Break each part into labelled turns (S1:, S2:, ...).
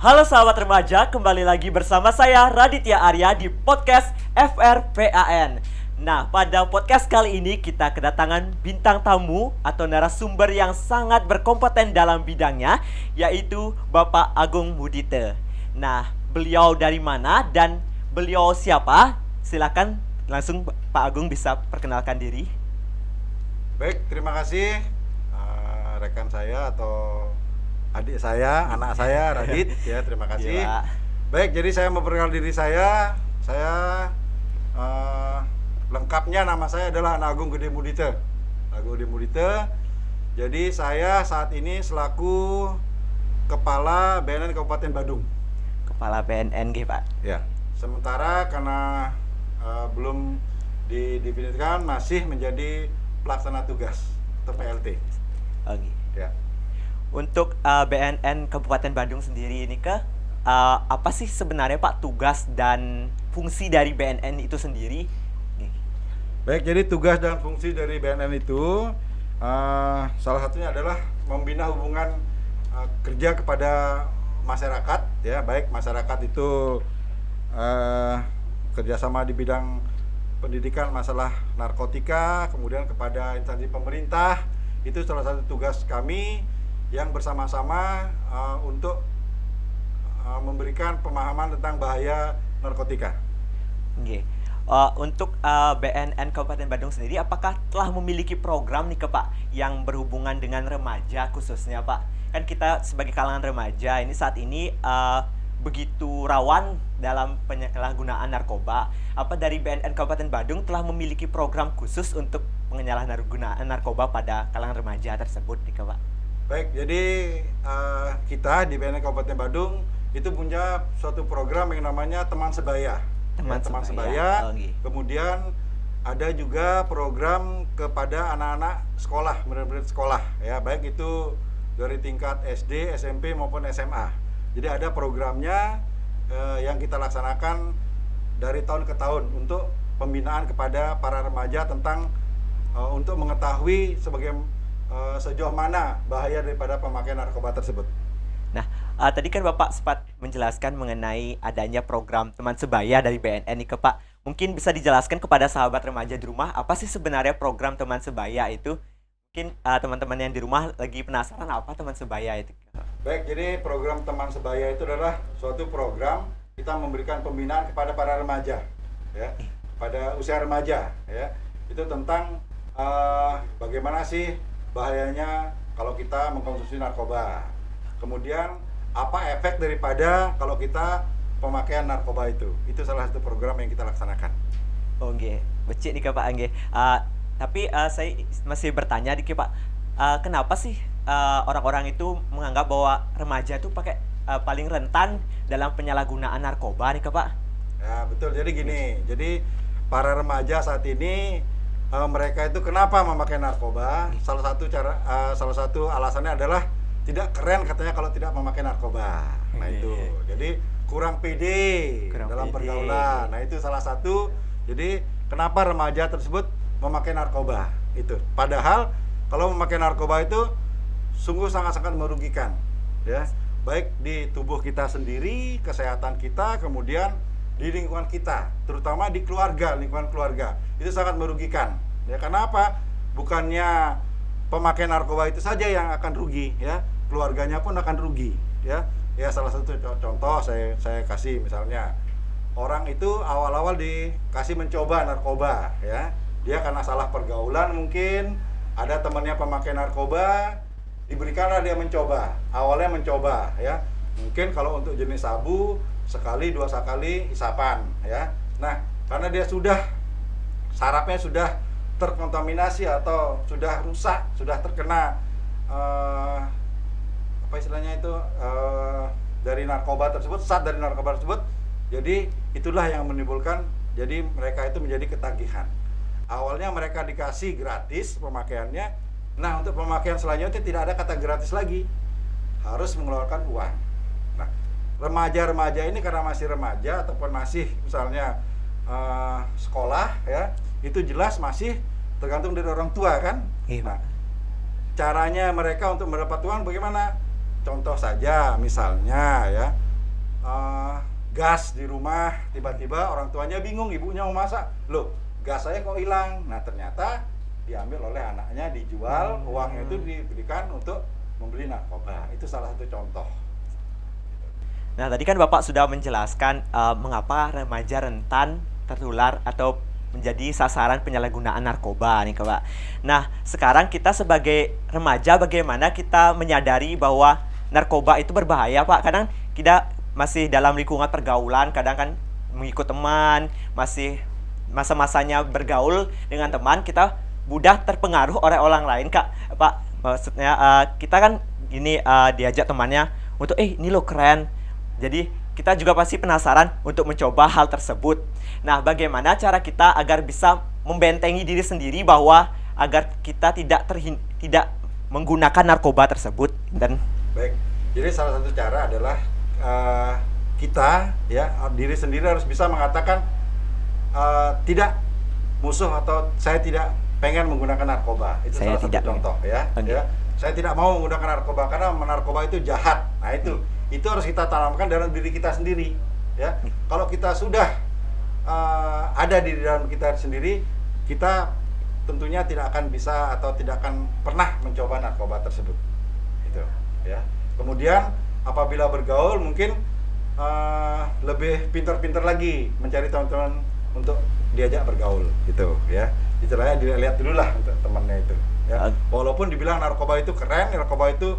S1: Halo sahabat remaja, kembali lagi bersama saya Raditya Arya di podcast FRPAN. Nah, pada podcast kali ini kita kedatangan bintang tamu atau narasumber yang sangat berkompeten dalam bidangnya, yaitu Bapak Agung Mudite. Nah, beliau dari mana dan beliau siapa? Silakan langsung Pak Agung bisa perkenalkan diri.
S2: Baik, terima kasih rekan saya atau adik saya, anak saya Radit ya, terima kasih.
S1: Iya, Pak.
S2: Baik, jadi saya memperkenalkan diri saya. Saya lengkapnya nama saya adalah Agung Gede Mudite. Agung Gede Mudite. Jadi saya saat ini selaku Kepala BNN Kabupaten Badung.
S1: Kepala BNN, Pak.
S2: Ya. Sementara karena belum didefinisikan masih menjadi pelaksana tugas atau PLT.
S1: Oke.
S2: Ya.
S1: Untuk BNN Kabupaten Bandung sendiri ini apa sih sebenarnya Pak tugas dan fungsi dari BNN itu sendiri? Nih.
S2: Baik, jadi tugas dan fungsi dari BNN itu salah satunya adalah membina hubungan kerja kepada masyarakat, ya, baik masyarakat itu kerjasama di bidang pendidikan masalah narkotika, kemudian kepada instansi pemerintah. Itu salah satu tugas kami yang bersama-sama untuk memberikan pemahaman tentang bahaya narkotika.
S1: Oke. Untuk BNN Kabupaten Bandung sendiri, apakah telah memiliki program nih Pak yang berhubungan dengan remaja khususnya Pak? Kan kita sebagai kalangan remaja ini saat ini begitu rawan dalam penyalahgunaan narkoba. Apa dari BNN Kabupaten Bandung telah memiliki program khusus untuk penyalahgunaan narkoba pada kalangan remaja tersebut nih Pak?
S2: Baik, jadi kita di BNN Kabupaten Badung itu punya suatu program yang namanya Teman Sebaya. Teman Sebaya.
S1: Oh, okay.
S2: Kemudian ada juga program kepada anak-anak sekolah, murid-murid sekolah, ya, baik itu dari tingkat SD, SMP maupun SMA. Jadi ada programnya yang kita laksanakan dari tahun ke tahun untuk pembinaan kepada para remaja tentang untuk mengetahui sejauh mana bahaya daripada pemakaian narkoba tersebut.
S1: Nah, tadi kan Bapak sempat menjelaskan mengenai adanya program Teman Sebaya dari BNN nih Pak. Mungkin bisa dijelaskan kepada sahabat remaja di rumah, apa sih sebenarnya program Teman Sebaya itu? Mungkin teman-teman yang di rumah lagi penasaran apa Teman Sebaya itu.
S2: Baik, jadi program Teman Sebaya itu adalah suatu program kita memberikan pembinaan kepada para remaja, ya, pada usia remaja, ya. Itu tentang bagaimana sih bahayanya kalau kita mengkonsumsi narkoba. Kemudian apa efek daripada kalau kita pemakaian narkoba itu. Itu salah satu program yang kita laksanakan.
S1: Oh nggih, becik nih Pak nggih. Tapi saya masih bertanya nih Pak. Kenapa sih orang-orang itu menganggap bahwa remaja itu paling rentan dalam penyalahgunaan narkoba nih Pak?
S2: Ya, betul. Jadi gini. Jadi para remaja saat ini mereka itu kenapa memakai narkoba? Salah satu alasannya adalah tidak keren katanya kalau tidak memakai narkoba. Nah itu, jadi kurang pede dalam pergaulan. Nah itu salah satu. Jadi kenapa remaja tersebut memakai narkoba itu? Padahal kalau memakai narkoba itu sungguh sangat-sangat merugikan, ya. Baik di tubuh kita sendiri, kesehatan kita, kemudian di lingkungan kita, terutama di lingkungan keluarga, itu sangat merugikan. Ya, kenapa? Bukannya pemakai narkoba itu saja yang akan rugi, ya, keluarganya pun akan rugi, ya. Ya, salah satu contoh saya kasih misalnya, orang itu awal-awal dikasih mencoba narkoba, ya, dia karena salah pergaulan mungkin, ada temannya pemakai narkoba, diberikanlah dia mencoba, awalnya mencoba, ya, mungkin kalau untuk jenis sabu sekali 2 kali isapan, ya. Nah, karena dia sarafnya sudah terkontaminasi atau sudah rusak, sudah terkena apa istilahnya itu dari narkoba tersebut, zat dari narkoba tersebut. Jadi itulah yang menimbulkan, jadi mereka itu menjadi ketagihan. Awalnya mereka dikasih gratis pemakaiannya. Nah, untuk pemakaian selanjutnya tidak ada kata gratis lagi, harus mengeluarkan uang. Nah, remaja-remaja ini karena masih remaja ataupun masih misalnya sekolah, ya, itu jelas masih tergantung dari orang tua kan. Nah, caranya mereka untuk mendapat uang bagaimana? Contoh saja misalnya, ya, eh, gas di rumah, tiba-tiba orang tuanya bingung, ibunya mau masak, loh gas saya kok hilang. Nah ternyata diambil oleh anaknya, dijual, uangnya itu diberikan untuk membeli narkoba. Itu salah satu contoh.
S1: Nah, tadi kan Bapak sudah menjelaskan mengapa remaja rentan tertular atau menjadi sasaran penyalahgunaan narkoba nih, Pak. Nah, sekarang kita sebagai remaja bagaimana kita menyadari bahwa narkoba itu berbahaya, Pak? Kadang kita masih dalam lingkungan pergaulan, kadang kan mengikut teman, masih masa-masanya bergaul dengan teman, kita mudah terpengaruh oleh orang lain, Kak. Pak, maksudnya kita kan ini diajak temannya untuk ini lo keren. Jadi kita juga pasti penasaran untuk mencoba hal tersebut. Nah, bagaimana cara kita agar bisa membentengi diri sendiri bahwa agar kita tidak menggunakan narkoba tersebut dan
S2: Baik. Jadi salah satu cara adalah kita ya diri sendiri harus bisa mengatakan tidak musuh atau saya tidak pengen menggunakan narkoba. Itu
S1: Saya
S2: salah satu
S1: tidak
S2: contoh ya.
S1: Oke.
S2: Ya. Saya tidak mau menggunakan narkoba karena narkoba itu jahat. Nah, itu harus kita tanamkan dalam diri kita sendiri ya. Kalau kita sudah ada di dalam kita sendiri, kita tentunya tidak akan bisa atau tidak akan pernah mencoba narkoba tersebut. Itu ya. Kemudian apabila bergaul mungkin lebih pintar-pintar lagi mencari teman-teman untuk diajak bergaul gitu ya. Istilahnya dilihat dulu lah untuk temannya itu ya. Walaupun dibilang narkoba itu keren, narkoba itu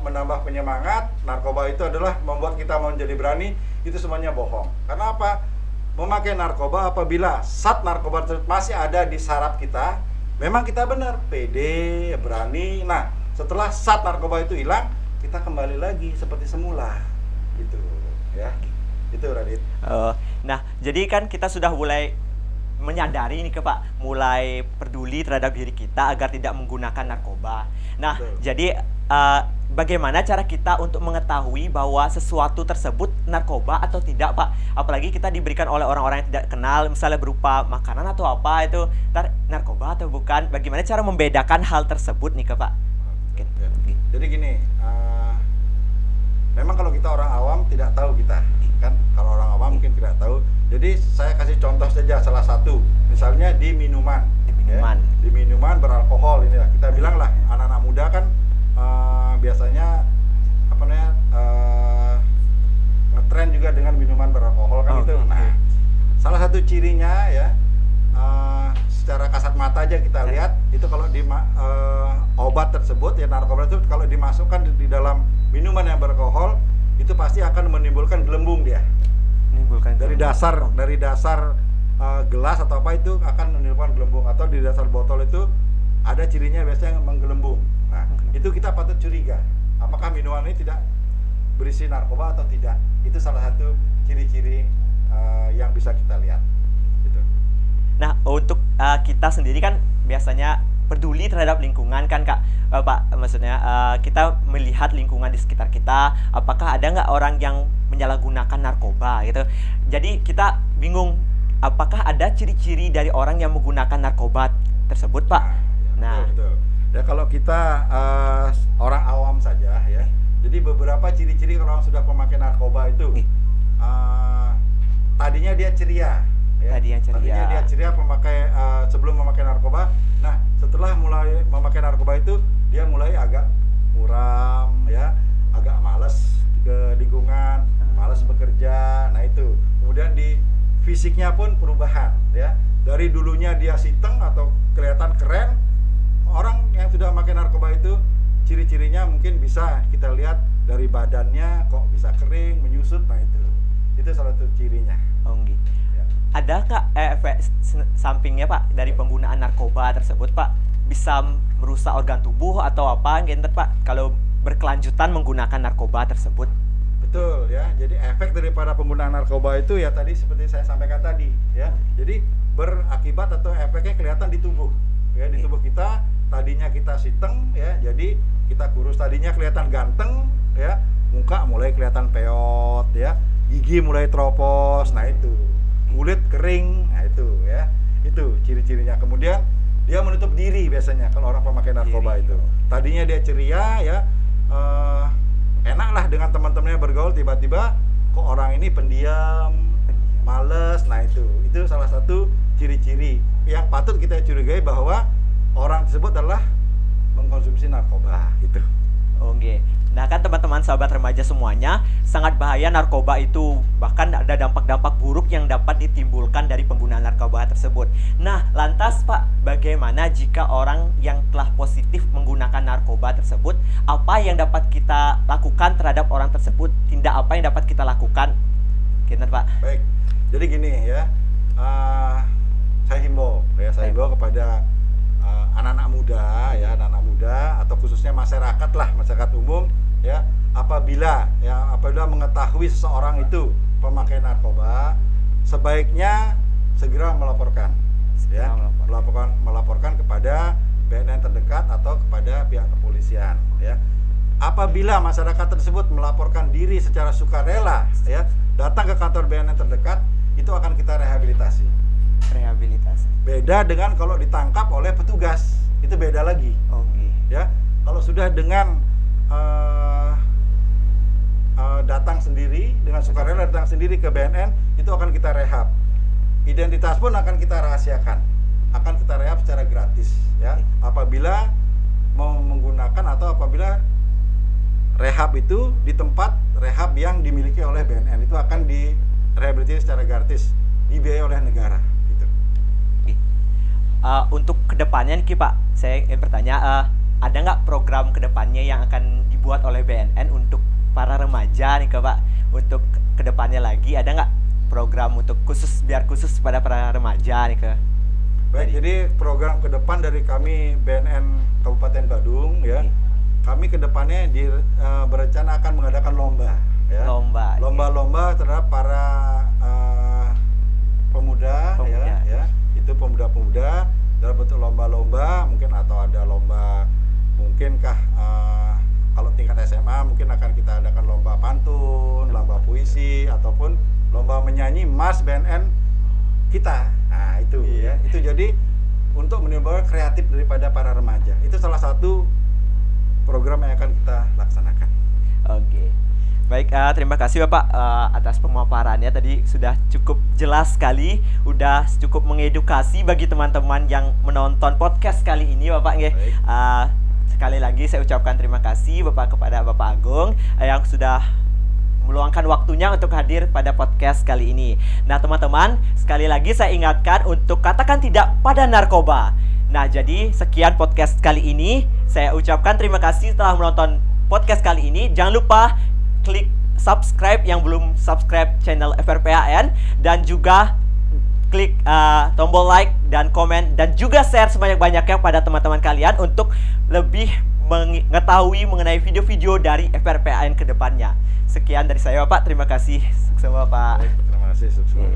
S2: menambah penyemangat, narkoba itu adalah membuat kita menjadi berani, itu semuanya bohong. Karena apa? Memakai narkoba apabila zat narkoba tersebut masih ada di saraf kita, memang kita benar, pede, berani. Nah, setelah zat narkoba itu hilang, kita kembali lagi seperti semula. Gitu ya. Itu Radit.
S1: nah, jadi kan kita sudah mulai menyadari nih Pak, mulai peduli terhadap diri kita agar tidak menggunakan narkoba. Nah,
S2: Betul.
S1: jadi bagaimana cara kita untuk mengetahui bahwa sesuatu tersebut narkoba atau tidak, Pak? Apalagi kita diberikan oleh orang-orang yang tidak kenal, misalnya berupa makanan atau apa itu, narkoba atau bukan? Bagaimana cara membedakan hal tersebut nih, Pak? Mungkin.
S2: Ya. Jadi gini, memang kalau kita orang awam tidak tahu kita, kan? Kalau orang awam mungkin tidak tahu. Jadi saya kasih contoh saja salah satu, misalnya di minuman.
S1: Di minuman.
S2: Ya, di minuman beralkohol ini lah. Kita bilang lah, anak-anak muda kan biasanya apa namanya ngetren juga dengan minuman beralkohol kan itu.
S1: Okay.
S2: Nah, salah satu cirinya ya. Secara kasat mata aja kita lihat itu kalau di obat tersebut ya narkoba itu kalau dimasukkan di dalam minuman yang beralkohol itu pasti akan menimbulkan gelembung dia.
S1: Menimbulkan
S2: Dari dasar gelas atau apa itu akan menimbulkan gelembung, atau di dasar botol itu ada cirinya biasanya menggelembung. Nah, itu kita patut curiga apakah minuman ini tidak berisi narkoba atau tidak. Itu salah satu ciri-ciri yang bisa kita lihat. Gitu.
S1: Nah, untuk kita sendiri kan biasanya peduli terhadap lingkungan kan Kak, Pak, maksudnya kita melihat lingkungan di sekitar kita, apakah ada nggak orang yang menyalahgunakan narkoba gitu. Jadi kita bingung, apakah ada ciri-ciri dari orang yang menggunakan narkoba tersebut, Pak?
S2: Nah, betul. Ya kalau kita orang awam saja ya, jadi beberapa ciri-ciri kalau orang sudah pemakai narkoba itu tadinya dia ceria. Ya. Tadinya dia ceria pemakai sebelum memakai narkoba. Nah, setelah mulai memakai narkoba itu dia mulai agak muram ya, agak malas ke lingkungan, malas bekerja. Nah, itu. Kemudian di fisiknya pun perubahan ya. Dari dulunya dia siteng atau kelihatan keren, orang yang sudah memakai narkoba itu ciri-cirinya mungkin bisa kita lihat dari badannya kok bisa kering, menyusut. Nah, itu salah satu cirinya.
S1: Oh, gitu. Ada nggak efek sampingnya Pak dari penggunaan narkoba tersebut, Pak? Bisa merusak organ tubuh atau apa gitu Pak kalau berkelanjutan menggunakan narkoba tersebut?
S2: Betul ya. Jadi efek daripada penggunaan narkoba itu ya tadi seperti saya sampaikan tadi ya. Jadi berakibat atau efeknya kelihatan di tubuh. Ya, di tubuh kita tadinya kita siteng ya, jadi kita kurus, tadinya kelihatan ganteng ya, muka mulai kelihatan peot ya, gigi mulai teropos. Nah, itu. Kulit kering, nah itu ya, itu ciri-cirinya. Kemudian dia menutup diri biasanya kalau orang pemakai narkoba itu. Tadinya dia ceria ya, enak lah dengan teman-temannya bergaul, tiba-tiba kok orang ini pendiam, males. Nah itu salah satu ciri-ciri yang patut kita curigai bahwa orang tersebut adalah mengkonsumsi narkoba gitu.
S1: Oke. Nah kan teman-teman sahabat remaja semuanya, sangat bahaya narkoba itu. Bahkan ada dampak-dampak buruk yang dapat ditimbulkan dari penggunaan narkoba tersebut. Nah lantas Pak, bagaimana jika orang yang telah positif menggunakan narkoba tersebut? Apa yang dapat kita lakukan terhadap orang tersebut? Tindak apa yang dapat kita lakukan? Gitu Pak.
S2: Baik, jadi gini ya, saya himbau kepada anak-anak muda ya, anak-anak muda atau khususnya masyarakat umum ya, apabila mengetahui seseorang itu pemakai narkoba, sebaiknya segera melaporkan melaporkan kepada BNN terdekat atau kepada pihak kepolisian ya. Apabila masyarakat tersebut melaporkan diri secara sukarela ya, datang ke kantor BNN terdekat, itu akan kita rehabilitasi. Beda dengan kalau ditangkap oleh petugas, itu beda lagi. Ya, kalau sudah dengan datang sendiri dengan sukarela datang sendiri ke BNN, itu akan kita rehab. Identitas pun akan kita rahasiakan, akan kita rehab secara gratis. Ya, apabila mau menggunakan atau apabila rehab itu di tempat rehab yang dimiliki oleh BNN, itu akan direhabilitasi secara gratis, dibiayai oleh negara.
S1: Untuk kedepannya nih Pak, saya ingin bertanya, ada nggak program kedepannya yang akan dibuat oleh BNN untuk para remaja nih Pak? Untuk kedepannya lagi ada nggak program untuk khusus pada para remaja nih
S2: Baik, jadi program ke depan dari kami BNN Kabupaten Badung ya, kami kedepannya berencana akan mengadakan lomba ya. Lomba terhadap para pemuda. Ya, itu pemuda-pemuda dalam bentuk lomba-lomba mungkin, atau ada lomba mungkinkah kalau tingkat SMA mungkin akan kita adakan lomba pantun, lomba puisi, ataupun lomba menyanyi Mas BNN kita. Nah itu ya, itu jadi untuk menimbulkan kreatif daripada para remaja. Itu salah satu program yang akan kita laksanakan.
S1: Oke. Baik, terima kasih Bapak atas pemaparannya tadi, sudah cukup jelas sekali, udah cukup mengedukasi bagi teman-teman yang menonton podcast kali ini Bapak nggih. Sekali lagi saya ucapkan terima kasih Bapak kepada Bapak Agung yang sudah meluangkan waktunya untuk hadir pada podcast kali ini. Nah teman-teman, sekali lagi saya ingatkan untuk katakan tidak pada narkoba. Nah jadi sekian podcast kali ini, saya ucapkan terima kasih telah menonton podcast kali ini. Jangan lupa klik subscribe yang belum subscribe channel FRPAN, dan juga klik tombol like dan komen, dan juga share sebanyak-banyaknya pada teman-teman kalian untuk lebih mengetahui mengenai video-video dari FRPAN ke depannya. Sekian dari saya Bapak, terima kasih semua Pak.
S2: Baik, terima kasih semua.